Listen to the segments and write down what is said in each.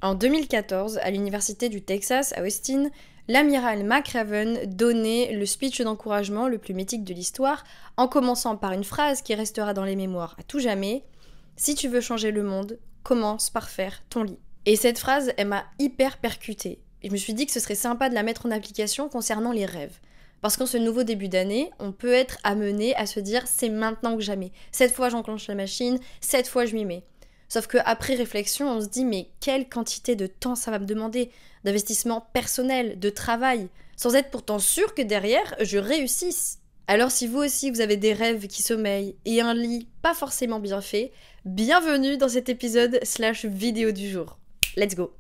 En 2014, à l'université du Texas à Austin, l'amiral McRaven donnait le speech d'encouragement le plus mythique de l'histoire, en commençant par une phrase qui restera dans les mémoires à tout jamais: « Si tu veux changer le monde, commence par faire ton lit ». Et cette phrase, elle m'a hyper percutée. Et je me suis dit que ce serait sympa de la mettre en application concernant les rêves. Parce qu'en ce nouveau début d'année, on peut être amené à se dire « c'est maintenant que jamais ». Cette fois j'enclenche la machine, cette fois je m'y mets. Sauf qu'après réflexion, on se dit mais quelle quantité de temps ça va me demander, d'investissement personnel, de travail, sans être pourtant sûr que derrière, je réussisse. Alors si vous aussi vous avez des rêves qui sommeillent et un lit pas forcément bien fait, bienvenue dans cet épisode / vidéo du jour. Let's go!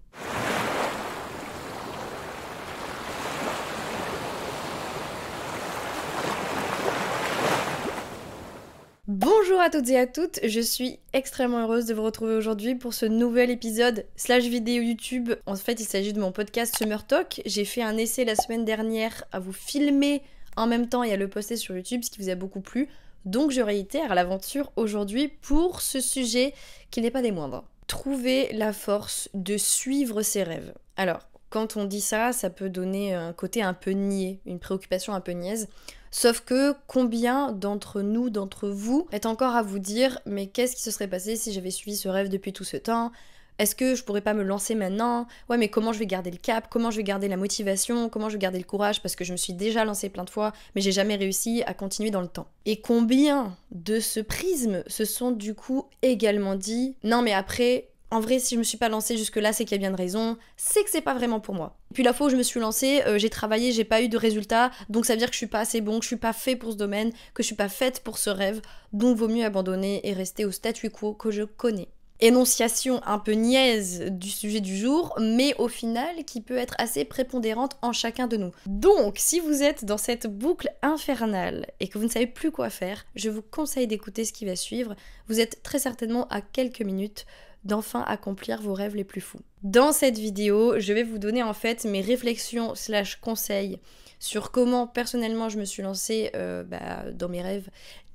Bonjour à toutes et à toutes, je suis extrêmement heureuse de vous retrouver aujourd'hui pour ce nouvel épisode / vidéo YouTube. En fait, il s'agit de mon podcast Summer Talk. J'ai fait un essai la semaine dernière à vous filmer en même temps et à le poster sur YouTube, ce qui vous a beaucoup plu. Donc je réitère l'aventure aujourd'hui pour ce sujet qui n'est pas des moindres. Trouver la force de suivre ses rêves. Alors, quand on dit ça, ça peut donner un côté un peu niais, une préoccupation un peu niaise. Sauf que combien d'entre nous, d'entre vous, est encore à vous dire « mais qu'est-ce qui se serait passé si j'avais suivi ce rêve depuis tout ce temps ? Est-ce que je pourrais pas me lancer maintenant ? Ouais, mais comment je vais garder le cap ? Comment je vais garder la motivation ? Comment je vais garder le courage ? Parce que je me suis déjà lancée plein de fois, mais j'ai jamais réussi à continuer dans le temps. » Et combien de ce prisme se sont du coup également dit « non mais après... en vrai, si je me suis pas lancée jusque-là, c'est qu'il y a bien de raison, c'est que c'est pas vraiment pour moi. » Et puis la fois où je me suis lancée, j'ai travaillé, j'ai pas eu de résultat, donc ça veut dire que je suis pas assez bon, que je suis pas fait pour ce domaine, que je suis pas faite pour ce rêve, donc vaut mieux abandonner et rester au statu quo que je connais. Énonciation un peu niaise du sujet du jour, mais au final qui peut être assez prépondérante en chacun de nous. Donc, si vous êtes dans cette boucle infernale et que vous ne savez plus quoi faire, je vous conseille d'écouter ce qui va suivre. Vous êtes très certainement à quelques minutes d'enfin accomplir vos rêves les plus fous. Dans cette vidéo, je vais vous donner en fait mes réflexions / conseils sur comment personnellement je me suis lancée dans mes rêves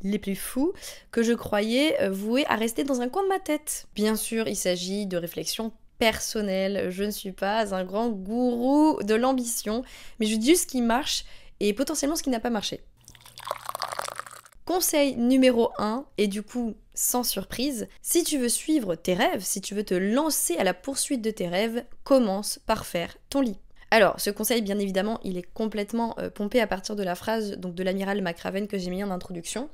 les plus fous que je croyais voués à rester dans un coin de ma tête. Bien sûr, il s'agit de réflexions personnelles, je ne suis pas un grand gourou de l'ambition, mais je dis juste ce qui marche et potentiellement ce qui n'a pas marché. Conseil numéro 1, et du coup sans surprise, si tu veux suivre tes rêves, si tu veux te lancer à la poursuite de tes rêves, commence par faire ton lit. Alors, ce conseil, bien évidemment, il est complètement pompé à partir de la phrase donc de l'amiral McRaven que j'ai mis en introduction.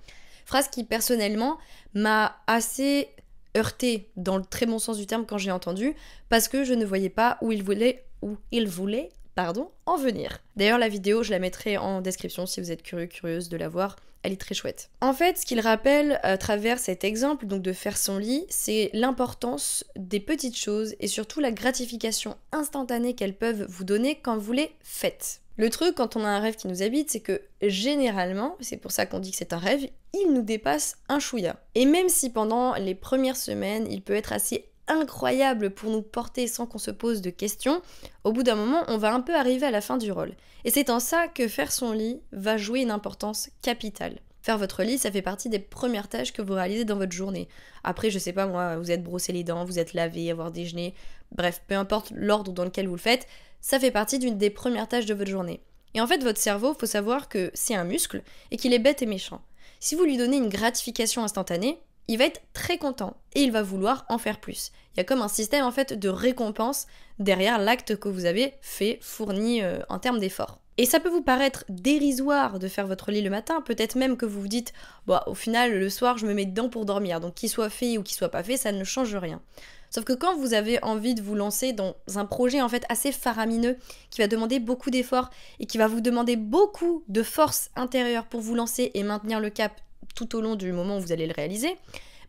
Phrase qui, personnellement, m'a assez heurtée dans le très bon sens du terme quand je l'ai entendue, parce que je ne voyais pas où il voulait en venir. D'ailleurs, la vidéo, je la mettrai en description si vous êtes curieuse de la voir. Elle est très chouette. En fait, ce qu'il rappelle à travers cet exemple, donc de faire son lit, c'est l'importance des petites choses et surtout la gratification instantanée qu'elles peuvent vous donner quand vous les faites. Le truc, quand on a un rêve qui nous habite, c'est que généralement, c'est pour ça qu'on dit que c'est un rêve, il nous dépasse un chouïa. Et même si pendant les premières semaines, il peut être assez incroyable pour nous porter sans qu'on se pose de questions, au bout d'un moment, on va un peu arriver à la fin du rôle. Et c'est en ça que faire son lit va jouer une importance capitale. Faire votre lit, ça fait partie des premières tâches que vous réalisez dans votre journée. Après, je sais pas moi, vous êtes brossé les dents, vous êtes lavé, avoir déjeuné, bref, peu importe l'ordre dans lequel vous le faites, ça fait partie d'une des premières tâches de votre journée. Et en fait, votre cerveau, faut savoir que c'est un muscle et qu'il est bête et méchant. Si vous lui donnez une gratification instantanée, il va être très content et il va vouloir en faire plus. Il y a comme un système en fait de récompense derrière l'acte que vous avez fait, fourni en termes d'effort. Et ça peut vous paraître dérisoire de faire votre lit le matin, peut-être même que vous vous dites « au final, le soir, je me mets dedans pour dormir, donc qu'il soit fait ou qu'il soit pas fait, ça ne change rien ». Sauf que quand vous avez envie de vous lancer dans un projet en fait assez faramineux, qui va demander beaucoup d'efforts et qui va vous demander beaucoup de force intérieure pour vous lancer et maintenir le cap tout au long du moment où vous allez le réaliser,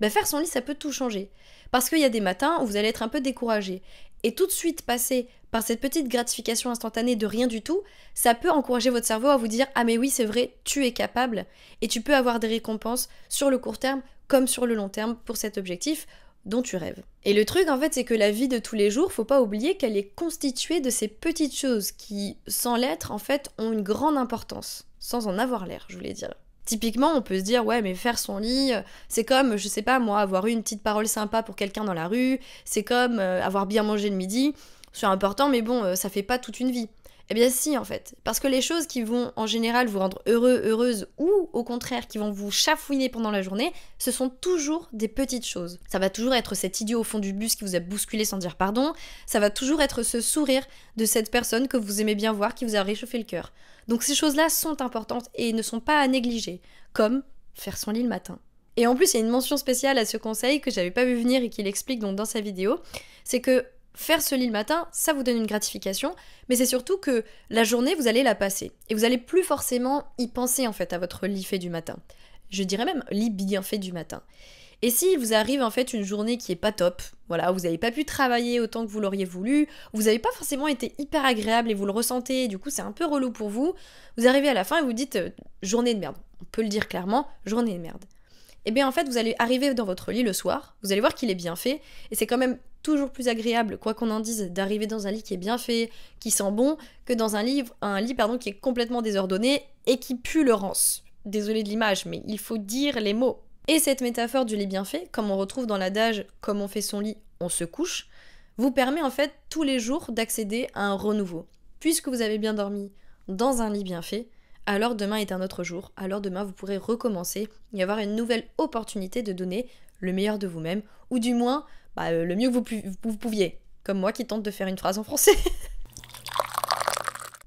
faire son lit, ça peut tout changer. Parce qu'il y a des matins où vous allez être un peu découragé. Et tout de suite passer par cette petite gratification instantanée de rien du tout, ça peut encourager votre cerveau à vous dire « Ah mais oui, c'est vrai, tu es capable et tu peux avoir des récompenses sur le court terme comme sur le long terme pour cet objectif dont tu rêves. » Et le truc en fait, c'est que la vie de tous les jours, faut pas oublier qu'elle est constituée de ces petites choses qui, sans l'être, en fait, ont une grande importance. Sans en avoir l'air, je voulais dire. Typiquement, on peut se dire, ouais, mais faire son lit, c'est comme, je sais pas moi, avoir eu une petite parole sympa pour quelqu'un dans la rue, c'est comme avoir bien mangé le midi, c'est important, mais bon, ça fait pas toute une vie. Eh bien si, en fait. Parce que les choses qui vont, en général, vous rendre heureux, heureuse, ou au contraire, qui vont vous chafouiner pendant la journée, ce sont toujours des petites choses. Ça va toujours être cet idiot au fond du bus qui vous a bousculé sans dire pardon, ça va toujours être ce sourire de cette personne que vous aimez bien voir qui vous a réchauffé le cœur. Donc ces choses-là sont importantes et ne sont pas à négliger, comme faire son lit le matin. Et en plus, il y a une mention spéciale à ce conseil que j'avais pas vu venir et qu'il explique donc dans sa vidéo, c'est que faire ce lit le matin, ça vous donne une gratification, mais c'est surtout que la journée, vous allez la passer. Et vous allez plus forcément y penser en fait à votre lit fait du matin. Je dirais même lit bien fait du matin. Et si vous arrive en fait une journée qui est pas top, voilà, vous n'avez pas pu travailler autant que vous l'auriez voulu, vous n'avez pas forcément été hyper agréable et vous le ressentez, et du coup c'est un peu relou pour vous, vous arrivez à la fin et vous dites journée de merde. On peut le dire clairement, journée de merde. Et bien en fait vous allez arriver dans votre lit le soir, vous allez voir qu'il est bien fait, et c'est quand même toujours plus agréable, quoi qu'on en dise, d'arriver dans un lit qui est bien fait, qui sent bon, que dans un lit qui est complètement désordonné et qui pue le rance. Désolée de l'image, mais il faut dire les mots. Et cette métaphore du lit bien fait, comme on retrouve dans l'adage « comme on fait son lit, on se couche », vous permet en fait tous les jours d'accéder à un renouveau. Puisque vous avez bien dormi dans un lit bien fait, alors demain est un autre jour, alors demain vous pourrez recommencer et avoir une nouvelle opportunité de donner le meilleur de vous-même, ou du moins le mieux que vous pouviez, comme moi qui tente de faire une phrase en français.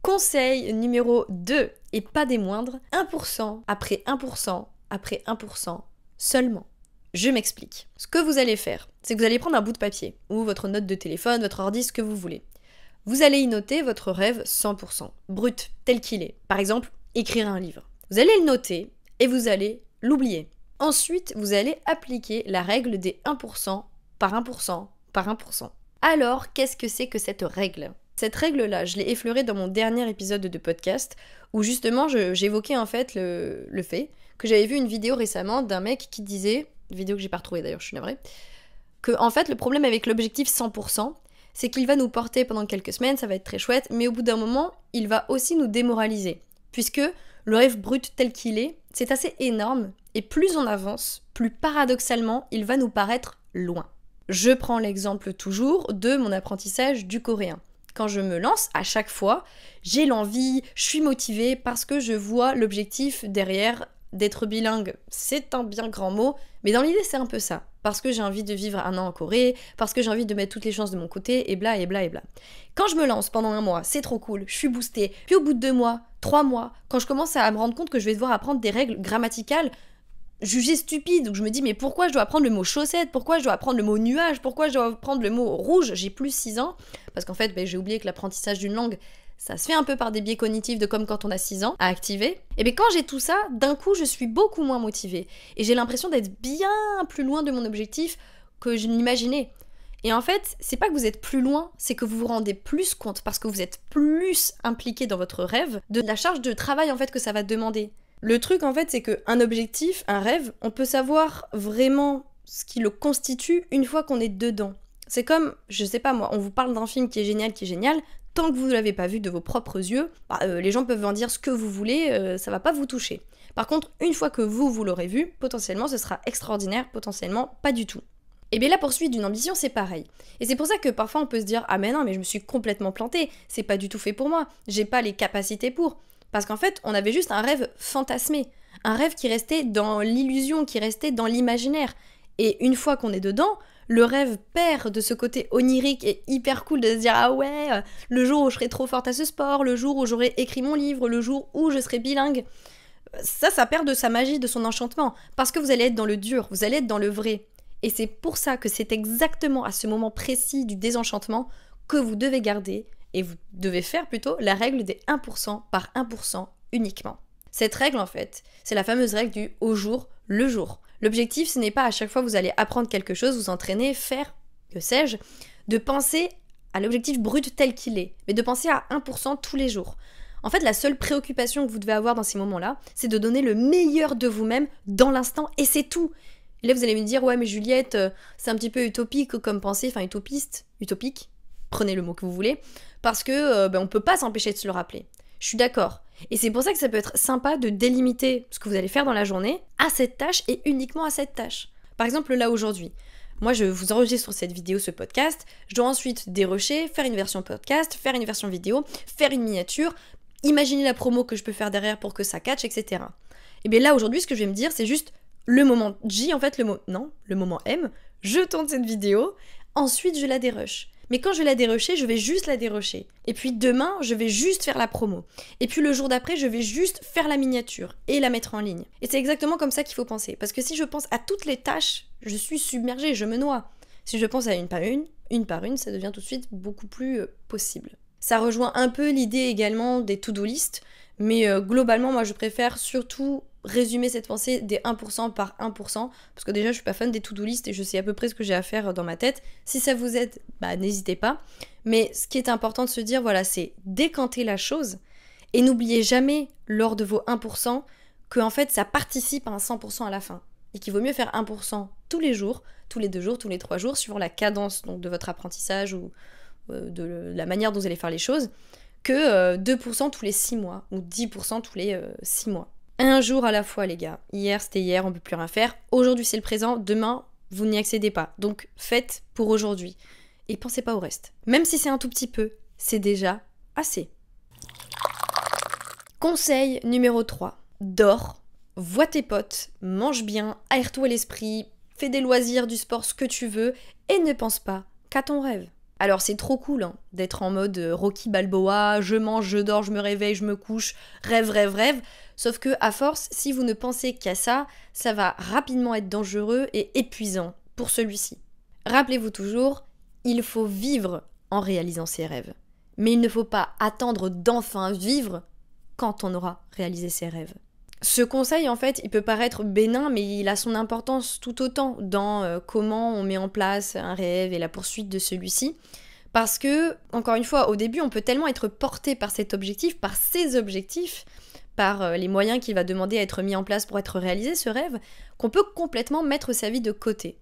Conseil numéro 2, et pas des moindres, 1% après 1% après 1% seulement. Je m'explique. Ce que vous allez faire, c'est que vous allez prendre un bout de papier, ou votre note de téléphone, votre ordi, ce que vous voulez. Vous allez y noter votre rêve 100%, brut, tel qu'il est. Par exemple, écrire un livre. Vous allez le noter, et vous allez l'oublier. Ensuite, vous allez appliquer la règle des 1% par 1% par 1%. Alors, qu'est-ce que c'est que cette règle ? Cette règle-là, je l'ai effleurée dans mon dernier épisode de podcast, où justement j'évoquais en fait le fait que j'avais vu une vidéo récemment d'un mec qui disait, une vidéo que j'ai pas retrouvée d'ailleurs, je suis navrée, que en fait le problème avec l'objectif 100%, c'est qu'il va nous porter pendant quelques semaines, ça va être très chouette, mais au bout d'un moment, il va aussi nous démoraliser, puisque le rêve brut tel qu'il est, c'est assez énorme, et plus on avance, plus paradoxalement, il va nous paraître loin. Je prends l'exemple toujours de mon apprentissage du coréen. Quand je me lance, à chaque fois, j'ai l'envie, je suis motivée parce que je vois l'objectif derrière d'être bilingue. C'est un bien grand mot, mais dans l'idée c'est un peu ça. Parce que j'ai envie de vivre un an en Corée, parce que j'ai envie de mettre toutes les chances de mon côté, et bla et bla et bla. Quand je me lance pendant un mois, c'est trop cool, je suis boostée. Puis au bout de 2 mois, 3 mois, quand je commence à me rendre compte que je vais devoir apprendre des règles grammaticales, jugée stupide, donc je me dis mais pourquoi je dois apprendre le mot chaussette, pourquoi je dois apprendre le mot nuage, pourquoi je dois apprendre le mot rouge, j'ai plus 6 ans, parce qu'en fait j'ai oublié que l'apprentissage d'une langue, ça se fait un peu par des biais cognitifs de comme quand on a 6 ans, à activer, et bien quand j'ai tout ça, d'un coup je suis beaucoup moins motivée, et j'ai l'impression d'être bien plus loin de mon objectif que je l'imaginais. Et en fait, c'est pas que vous êtes plus loin, c'est que vous vous rendez plus compte, parce que vous êtes plus impliqué dans votre rêve, de la charge de travail en fait que ça va demander. Le truc en fait c'est qu'un objectif, un rêve, on peut savoir vraiment ce qui le constitue une fois qu'on est dedans. C'est comme, je sais pas moi, on vous parle d'un film qui est génial, tant que vous ne l'avez pas vu de vos propres yeux, les gens peuvent en dire ce que vous voulez, ça va pas vous toucher. Par contre, une fois que vous l'aurez vu, potentiellement ce sera extraordinaire, potentiellement pas du tout. Et bien la poursuite d'une ambition c'est pareil. Et c'est pour ça que parfois on peut se dire « Ah mais non, mais je me suis complètement plantée, c'est pas du tout fait pour moi, j'ai pas les capacités pour ». Parce qu'en fait, on avait juste un rêve fantasmé, un rêve qui restait dans l'illusion, qui restait dans l'imaginaire. Et une fois qu'on est dedans, le rêve perd de ce côté onirique et hyper cool de se dire « Ah ouais, le jour où je serai trop forte à ce sport, le jour où j'aurai écrit mon livre, le jour où je serai bilingue ». Ça perd de sa magie, de son enchantement, parce que vous allez être dans le dur, vous allez être dans le vrai. Et c'est pour ça que c'est exactement à ce moment précis du désenchantement que vous devez garder et vous devez faire plutôt la règle des 1% par 1% uniquement. Cette règle en fait, c'est la fameuse règle du au jour le jour. L'objectif ce n'est pas à chaque fois que vous allez apprendre quelque chose, vous entraîner, faire, que sais-je, de penser à l'objectif brut tel qu'il est, mais de penser à 1% tous les jours. En fait, la seule préoccupation que vous devez avoir dans ces moments-là, c'est de donner le meilleur de vous-même dans l'instant et c'est tout. Et là vous allez me dire, ouais mais Juliette, c'est un petit peu utopique comme pensée, enfin utopique, prenez le mot que vous voulez, parce que on peut pas s'empêcher de se le rappeler. Je suis d'accord. Et c'est pour ça que ça peut être sympa de délimiter ce que vous allez faire dans la journée à cette tâche et uniquement à cette tâche. Par exemple, là aujourd'hui, moi je vous enregistre cette vidéo, ce podcast, je dois ensuite dérocher, faire une version podcast, faire une version vidéo, faire une miniature, imaginer la promo que je peux faire derrière pour que ça catch, etc. Et bien là aujourd'hui, ce que je vais me dire, c'est juste le moment J, en fait, le moment M, je tourne cette vidéo, ensuite je la dérush. Mais quand je vais la dérusher, je vais juste la dérusher. Et puis demain, je vais juste faire la promo. Et puis le jour d'après, je vais juste faire la miniature et la mettre en ligne. Et c'est exactement comme ça qu'il faut penser. Parce que si je pense à toutes les tâches, je suis submergée, je me noie. Si je pense à une par une, ça devient tout de suite beaucoup plus possible. Ça rejoint un peu l'idée également des to-do list. Mais globalement, moi je préfère surtout résumer cette pensée des 1% par 1%, parce que déjà je suis pas fan des to-do list et je sais à peu près ce que j'ai à faire dans ma tête. Si ça vous aide, n'hésitez pas. Mais ce qui est important de se dire, voilà, c'est décanter la chose et n'oubliez jamais lors de vos 1% que en fait ça participe à un 100% à la fin. Et qu'il vaut mieux faire 1% tous les jours, tous les 2 jours, tous les 3 jours, suivant la cadence donc, de votre apprentissage ou de la manière dont vous allez faire les choses, que 2% tous les 6 mois ou 10% tous les 6 mois. Un jour à la fois, les gars. Hier, c'était hier, on peut plus rien faire. Aujourd'hui, c'est le présent. Demain, vous n'y accédez pas. Donc, faites pour aujourd'hui. Et pensez pas au reste. Même si c'est un tout petit peu, c'est déjà assez. Conseil numéro 3. Dors, vois tes potes, mange bien, aère-toi l'esprit, fais des loisirs, du sport, ce que tu veux, et ne pense pas qu'à ton rêve. Alors c'est trop cool d'être en mode Rocky Balboa, je mange, je dors, je me réveille, je me couche, rêve, rêve, rêve. Sauf que à force, si vous ne pensez qu'à ça, ça va rapidement être dangereux et épuisant pour celui-ci. Rappelez-vous toujours, il faut vivre en réalisant ses rêves. Mais il ne faut pas attendre d'enfin vivre quand on aura réalisé ses rêves. Ce conseil, en fait, il peut paraître bénin, mais il a son importance tout autant dans comment on met en place un rêve et la poursuite de celui-ci. Parce que, encore une fois, au début, on peut tellement être porté par cet objectif, par ces objectifs, par les moyens qu'il va demander à être mis en place pour être réalisé, ce rêve, qu'on peut complètement mettre sa vie de côté.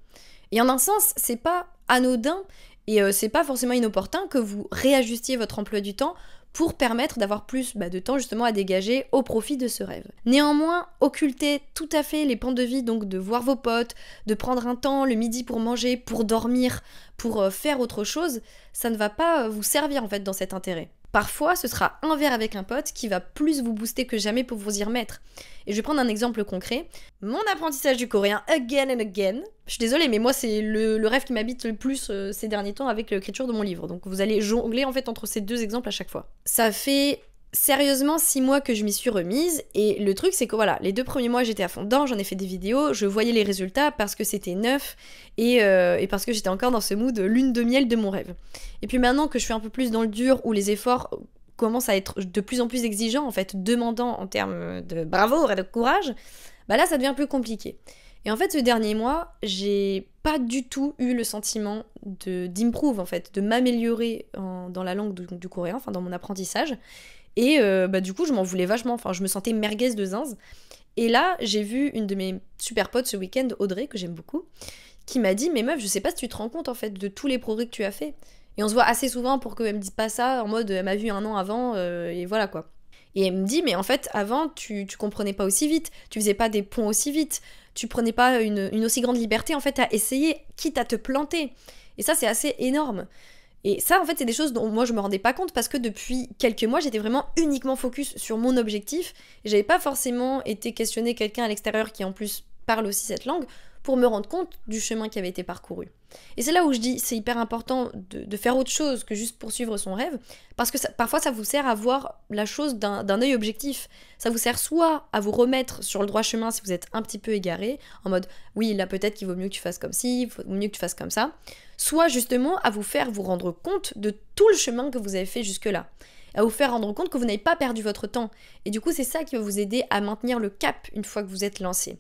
Et en un sens, c'est pas anodin et c'est pas forcément inopportun que vous réajustiez votre emploi du temps pour permettre d'avoir plus de temps justement à dégager au profit de ce rêve. Néanmoins, occultez tout à fait les pans de vie, donc de voir vos potes, de prendre un temps le midi pour manger, pour dormir, pour faire autre chose, ça ne va pas vous servir en fait dans cet intérêt. Parfois, ce sera un verre avec un pote qui va plus vous booster que jamais pour vous y remettre. Et je vais prendre un exemple concret. Mon apprentissage du coréen, again and again. Je suis désolée, mais moi, c'est le rêve qui m'habite le plus ces derniers temps avec l'écriture de mon livre. Donc vous allez jongler en fait entre ces 2 exemples à chaque fois. Ça fait sérieusement 6 mois que je m'y suis remise. Et le truc, c'est que voilà, les 2 premiers mois, j'étais à fond dedans, j'en ai fait des vidéos, je voyais les résultats parce que c'était neuf et parce que j'étais encore dans ce mood lune de miel de mon rêve. Et puis maintenant que je suis un peu plus dans le dur, où les efforts commencent à être de plus en plus exigeants, en fait, demandants en termes de bravoure et de courage, là, ça devient plus compliqué. Et en fait, ce dernier mois, j'ai pas du tout eu le sentiment d'improve, en fait, de m'améliorer dans la langue du coréen, enfin, dans mon apprentissage. Et du coup, je m'en voulais vachement, enfin, je me sentais merguez de zinz. Et là, j'ai vu une de mes super potes ce week-end, Audrey, que j'aime beaucoup, qui m'a dit « Mais meuf, je sais pas si tu te rends compte, en fait, de tous les progrès que tu as fait. » Et on se voit assez souvent pour qu'elle me dise pas ça, en mode « Elle m'a vu 1 an avant, et voilà, quoi. » Et elle me dit « Mais en fait, avant, tu comprenais pas aussi vite, tu faisais pas des ponts aussi vite, tu prenais pas une aussi grande liberté, en fait, à essayer, quitte à te planter. » Et ça, c'est assez énorme. Et ça, en fait, c'est des choses dont moi, je me rendais pas compte parce que depuis quelques mois, j'étais vraiment uniquement focus sur mon objectif. Et j'avais pas forcément été questionner quelqu'un à l'extérieur qui, en plus, parle aussi cette langue pour me rendre compte du chemin qui avait été parcouru. Et c'est là où je dis, c'est hyper important de faire autre chose que juste poursuivre son rêve, parce que parfois ça vous sert à voir la chose d'un œil objectif. Ça vous sert soit à vous remettre sur le droit chemin si vous êtes un petit peu égaré, en mode, oui, là peut-être qu'il vaut mieux que tu fasses comme ci, il vaut mieux que tu fasses comme ça, soit justement à vous faire vous rendre compte de tout le chemin que vous avez fait jusque-là, à vous faire rendre compte que vous n'avez pas perdu votre temps. Et du coup, c'est ça qui va vous aider à maintenir le cap une fois que vous êtes lancé.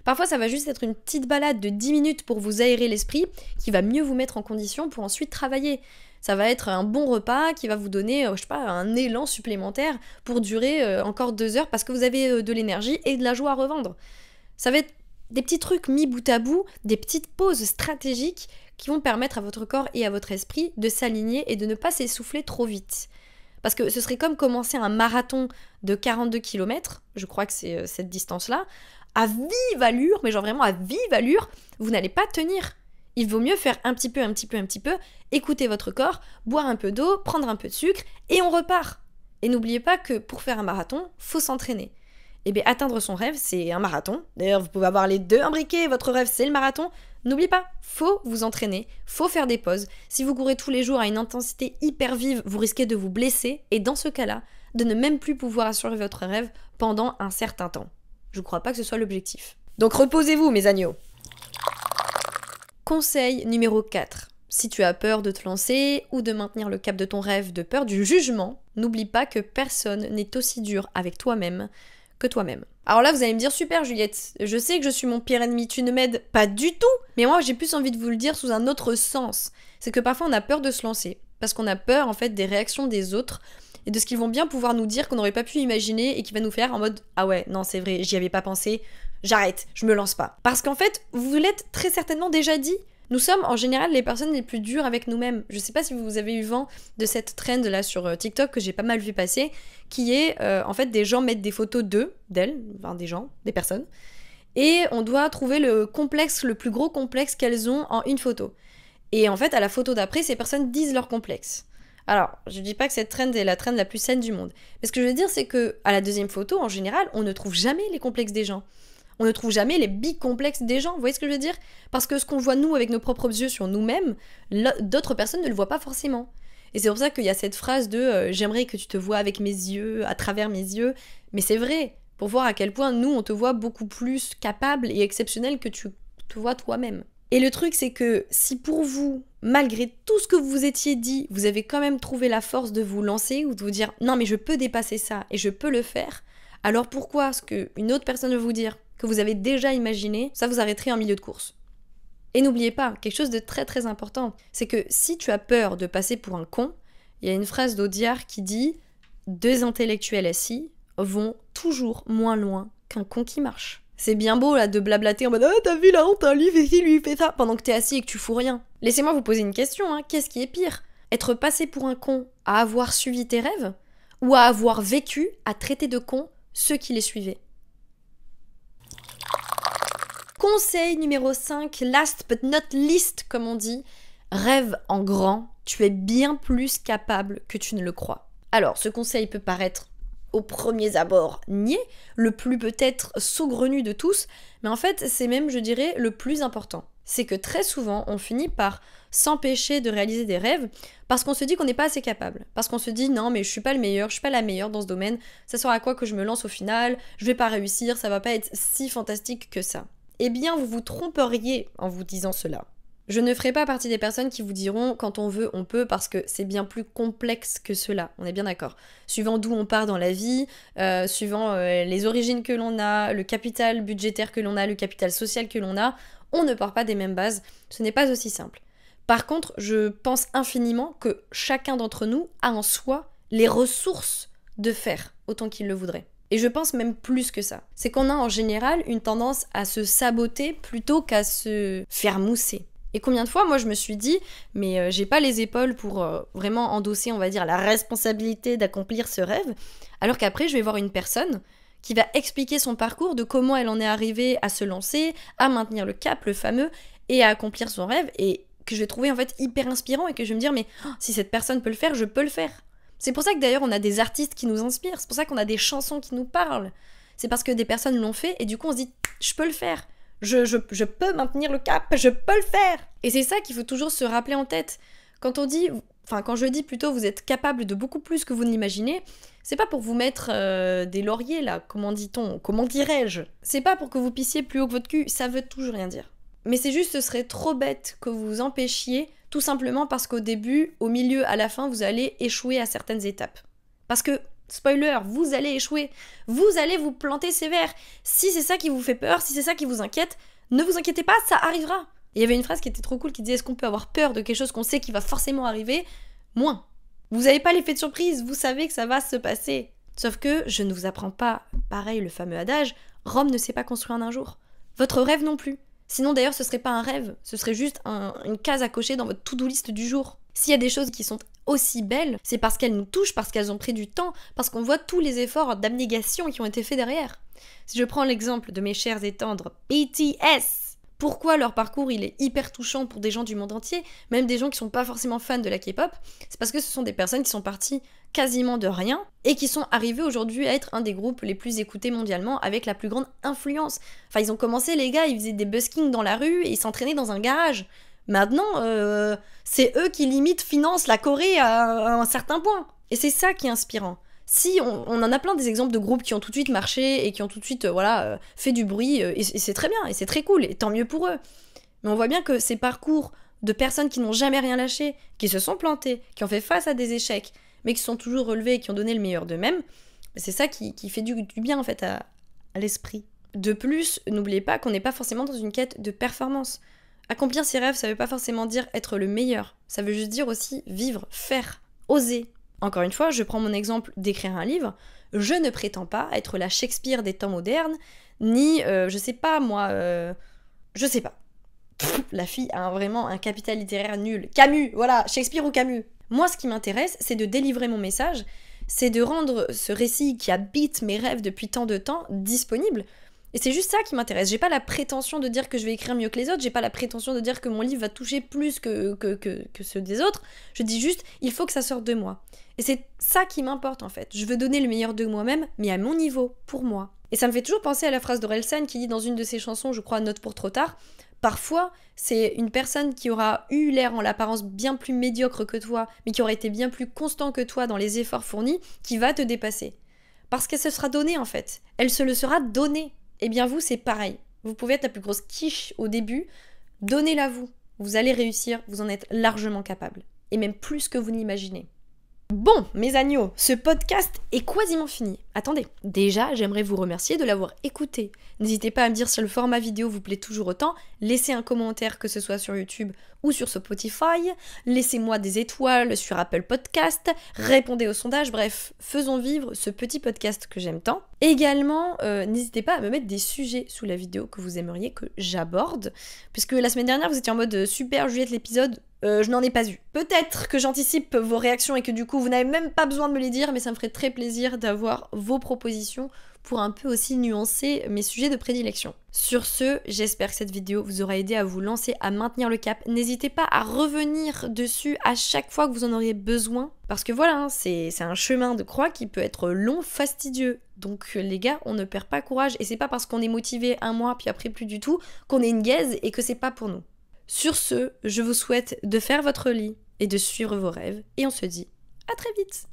Parfois, ça va juste être une petite balade de 10 minutes pour vous aérer l'esprit, qui va mieux vous mettre en condition pour ensuite travailler. Ça va être un bon repas qui va vous donner, un élan supplémentaire pour durer encore 2 heures parce que vous avez de l'énergie et de la joie à revendre. Ça va être des petits trucs mis bout à bout, des petites pauses stratégiques qui vont permettre à votre corps et à votre esprit de s'aligner et de ne pas s'essouffler trop vite. Parce que ce serait comme commencer un marathon de 42 km, je crois que c'est cette distance-là, à vive allure, mais genre vraiment à vive allure, vous n'allez pas tenir. Il vaut mieux faire un petit peu, écouter votre corps, boire un peu d'eau, prendre un peu de sucre, et on repart. Et n'oubliez pas que pour faire un marathon, faut s'entraîner. Et bien atteindre son rêve, c'est un marathon. D'ailleurs, vous pouvez avoir les deux imbriqués, votre rêve c'est le marathon. N'oubliez pas, faut vous entraîner, faut faire des pauses. Si vous courez tous les jours à une intensité hyper vive, vous risquez de vous blesser, et dans ce cas-là, de ne même plus pouvoir assurer votre rêve pendant un certain temps. Je ne crois pas que ce soit l'objectif. Donc reposez-vous, mes agneaux. Conseil numéro 4. Si tu as peur de te lancer ou de maintenir le cap de ton rêve de peur du jugement, n'oublie pas que personne n'est aussi dur avec toi-même que toi-même. Alors là, vous allez me dire, super Juliette, je sais que je suis mon pire ennemi, tu ne m'aides pas du tout, mais moi j'ai plus envie de vous le dire sous un autre sens. C'est que parfois on a peur de se lancer, parce qu'on a peur en fait des réactions des autres, et de ce qu'ils vont bien pouvoir nous dire qu'on n'aurait pas pu imaginer et qui va nous faire en mode « Ah ouais, non c'est vrai, j'y avais pas pensé, j'arrête, je me lance pas ». Parce qu'en fait, vous l'êtes très certainement déjà dit. Nous sommes en général les personnes les plus dures avec nous-mêmes. Je sais pas si vous avez eu vent de cette trend là sur TikTok que j'ai pas mal vu passer, qui est en fait des gens mettent des photos d'elles, enfin des personnes, et on doit trouver le plus gros complexe qu'elles ont en une photo. Et en fait, à la photo d'après, ces personnes disent leur complexe. Alors, je dis pas que cette trend est la trend la plus saine du monde. Mais ce que je veux dire, c'est que à la deuxième photo, en général, on ne trouve jamais les complexes des gens. On ne trouve jamais les big complexes des gens, vous voyez ce que je veux dire? Parce que ce qu'on voit nous avec nos propres yeux sur nous-mêmes, d'autres personnes ne le voient pas forcément. Et c'est pour ça qu'il y a cette phrase de j'aimerais que tu te vois avec mes yeux, à travers mes yeux. Mais c'est vrai, pour voir à quel point nous, on te voit beaucoup plus capable et exceptionnel que tu te vois toi-même. Et le truc, c'est que si pour vous, malgré tout ce que vous vous étiez dit, vous avez quand même trouvé la force de vous lancer ou de vous dire non mais je peux dépasser ça et je peux le faire, alors pourquoi ce qu'une autre personne veut vous dire que vous avez déjà imaginé, ça vous arrêterez en milieu de course. Et n'oubliez pas, quelque chose de très très important, c'est que si tu as peur de passer pour un con, il y a une phrase d'Audiard qui dit « Deux intellectuels assis vont toujours moins loin qu'un con qui marche ». C'est bien beau là de blablater en mode « Ah t'as vu là, on t'a lui fait ci, lui fait ça » pendant que t'es assis et que tu fous rien. Laissez-moi vous poser une question, hein. Qu'est-ce qui est pire? Être passé pour un con à avoir suivi tes rêves ou à avoir vécu à traiter de con ceux qui les suivaient? Conseil numéro 5, last but not least, comme on dit, rêve en grand, tu es bien plus capable que tu ne le crois. Alors, ce conseil peut paraître aux premiers abords niais, le plus peut-être saugrenu de tous, mais en fait, c'est même, je dirais, le plus important. C'est que très souvent, on finit par s'empêcher de réaliser des rêves parce qu'on se dit qu'on n'est pas assez capable. Parce qu'on se dit, non, mais je suis pas le meilleur, je suis pas la meilleure dans ce domaine, ça sert à quoi que je me lance au final, je vais pas réussir, ça va pas être si fantastique que ça. Eh bien, vous vous tromperiez en vous disant cela. Je ne ferai pas partie des personnes qui vous diront quand on veut, on peut, parce que c'est bien plus complexe que cela, on est bien d'accord. Suivant d'où on part dans la vie, suivant les origines que l'on a, le capital budgétaire que l'on a, le capital social que l'on a, on ne part pas des mêmes bases, ce n'est pas aussi simple. Par contre, je pense infiniment que chacun d'entre nous a en soi les ressources de faire autant qu'il le voudrait. Et je pense même plus que ça. C'est qu'on a en général une tendance à se saboter plutôt qu'à se faire mousser. Et combien de fois, moi, je me suis dit, mais j'ai pas les épaules pour vraiment endosser, on va dire, la responsabilité d'accomplir ce rêve, alors qu'après, je vais voir une personne qui va expliquer son parcours de comment elle en est arrivée à se lancer, à maintenir le cap, le fameux, et à accomplir son rêve, et que je vais trouver en fait hyper inspirant, et que je vais me dire, mais si cette personne peut le faire, je peux le faire. C'est pour ça que d'ailleurs on a des artistes qui nous inspirent, c'est pour ça qu'on a des chansons qui nous parlent. C'est parce que des personnes l'ont fait et du coup on se dit je peux le faire, je peux maintenir le cap, je peux le faire. Et c'est ça qu'il faut toujours se rappeler en tête. Quand je dis plutôt vous êtes capable de beaucoup plus que vous ne l'imaginez, c'est pas pour vous mettre des lauriers là, comment dirais-je. C'est pas pour que vous pissiez plus haut que votre cul, ça veut toujours rien dire. Mais c'est juste, ce serait trop bête que vous vous empêchiez, tout simplement parce qu'au début, au milieu, à la fin, vous allez échouer à certaines étapes. Parce que, spoiler, vous allez échouer. Vous allez vous planter sévère. Si c'est ça qui vous fait peur, si c'est ça qui vous inquiète, ne vous inquiétez pas, ça arrivera. Et il y avait une phrase qui était trop cool qui disait « Est-ce qu'on peut avoir peur de quelque chose qu'on sait qui va forcément arriver ?» Moins. Vous n'avez pas l'effet de surprise, vous savez que ça va se passer. Sauf que je ne vous apprends pas, pareil, le fameux adage « Rome ne s'est pas construit en un jour ». Votre rêve non plus. Sinon d'ailleurs ce serait pas un rêve, ce serait juste une case à cocher dans votre to-do list du jour. S'il y a des choses qui sont aussi belles, c'est parce qu'elles nous touchent, parce qu'elles ont pris du temps, parce qu'on voit tous les efforts d'abnégation qui ont été faits derrière. Si je prends l'exemple de mes chers et tendres BTS, pourquoi leur parcours il est hyper touchant pour des gens du monde entier, même des gens qui sont pas forcément fans de la K-pop, c'est parce que ce sont des personnes qui sont parties quasiment de rien et qui sont arrivées aujourd'hui à être un des groupes les plus écoutés mondialement avec la plus grande influence. Enfin, ils ont commencé, les gars, ils faisaient des buskings dans la rue et ils s'entraînaient dans un garage. Maintenant, c'est eux qui limite financent la Corée à un certain point. Et c'est ça qui est inspirant. Si on en a plein des exemples de groupes qui ont tout de suite marché et qui ont tout de suite fait du bruit, et c'est très bien, et c'est très cool, et tant mieux pour eux. Mais on voit bien que ces parcours de personnes qui n'ont jamais rien lâché, qui se sont plantées, qui ont fait face à des échecs, mais qui sont toujours relevés et qui ont donné le meilleur d'eux-mêmes, c'est ça qui fait du bien en fait à l'esprit. De plus, n'oubliez pas qu'on n'est pas forcément dans une quête de performance. Accomplir ses rêves, ça veut pas forcément dire être le meilleur, ça veut juste dire aussi vivre, faire, oser. Encore une fois, je prends mon exemple d'écrire un livre, je ne prétends pas être la Shakespeare des temps modernes, ni, je sais pas moi, je sais pas. La fille a vraiment un capital littéraire nul. Camus, voilà, Shakespeare ou Camus. Moi, ce qui m'intéresse, c'est de délivrer mon message, c'est de rendre ce récit qui habite mes rêves depuis tant de temps disponible. Et c'est juste ça qui m'intéresse. J'ai pas la prétention de dire que je vais écrire mieux que les autres, j'ai pas la prétention de dire que mon livre va toucher plus que ceux des autres. Je dis juste, il faut que ça sorte de moi. Et c'est ça qui m'importe en fait. Je veux donner le meilleur de moi-même, mais à mon niveau, pour moi. Et ça me fait toujours penser à la phrase d'Orelsan qui dit dans une de ses chansons, je crois, Note pour trop tard, parfois, c'est une personne qui aura eu l'air en l'apparence bien plus médiocre que toi, mais qui aura été bien plus constant que toi dans les efforts fournis, qui va te dépasser. Parce qu'elle se sera donnée en fait. Elle se le sera donnée. Eh bien vous, c'est pareil. Vous pouvez être la plus grosse quiche au début, donnez-la vous. Vous allez réussir, vous en êtes largement capable. Et même plus que vous n'imaginez. Bon, mes agneaux, ce podcast est quasiment fini. Attendez, déjà, j'aimerais vous remercier de l'avoir écouté. N'hésitez pas à me dire si le format vidéo vous plaît toujours autant. Laissez un commentaire, que ce soit sur YouTube ou sur Spotify. Laissez-moi des étoiles sur Apple Podcast. Répondez au sondage. Bref, faisons vivre ce petit podcast que j'aime tant. Également, n'hésitez pas à me mettre des sujets sous la vidéo que vous aimeriez que j'aborde. Puisque la semaine dernière, vous étiez en mode super Juliette l'épisode. Je n'en ai pas eu. Peut-être que j'anticipe vos réactions et que du coup vous n'avez même pas besoin de me les dire, mais ça me ferait très plaisir d'avoir vos propositions pour un peu aussi nuancer mes sujets de prédilection. Sur ce, j'espère que cette vidéo vous aura aidé à vous lancer, à maintenir le cap. N'hésitez pas à revenir dessus à chaque fois que vous en auriez besoin, parce que voilà, hein, c'est un chemin de croix qui peut être long, fastidieux. Donc les gars, on ne perd pas courage, et c'est pas parce qu'on est motivé un mois puis après plus du tout qu'on est une gaze et que c'est pas pour nous. Sur ce, je vous souhaite de faire votre lit et de suivre vos rêves, et on se dit à très vite.